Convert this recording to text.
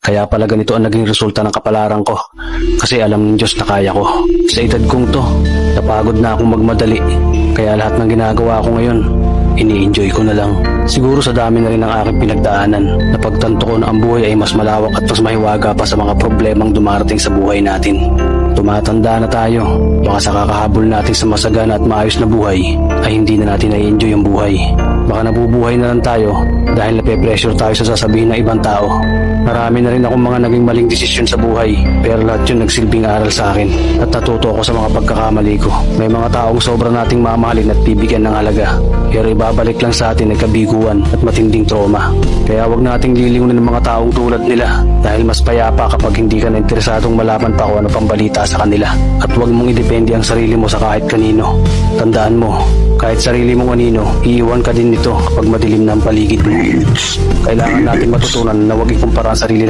Kaya pala ganito ang naging resulta ng kapalaran ko. Kasi alam ng Diyos na kaya ko. Sa edad kong to, napagod na akong magmadali. Kaya lahat ng ginagawa ko ngayon, ini-enjoy ko na lang. Siguro sa dami na rin ng aking pinagdaanan, napagtanto ko na ang buhay ay mas malawak at mas mahiwaga pa sa mga problemang dumarating sa buhay natin. Tumatanda na tayo, baka sa kakahabol natin sa masagana at maayos na buhay, ay hindi na natin na-enjoy ang buhay. Baka nabubuhay na lang tayo dahil nape-pressure tayo sa sasabihin ng ibang tao. Marami na rin akong mga naging maling desisyon sa buhay, pero lahat yun nagsilbing aral sa akin at natuto ako sa mga pagkakamali ko. May mga taong sobra nating mamahalin at bibigyan ng halaga, pero ibabalik lang sa atin ay kabiguan at matinding trauma. Kaya wag nating liliwin ng mga taong tulad nila dahil mas payapa kapag hindi ka na interesadong malaman pa kung ano pang balita sa kanila. At wag mong idepende ang sarili mo sa kahit kanino. Tandaan mo, kahit sarili mong anino, iiwan ka din nito kapag madilim na ang paligid mo. Kailangan natin matutunan na wag ikumpara ang sarili natin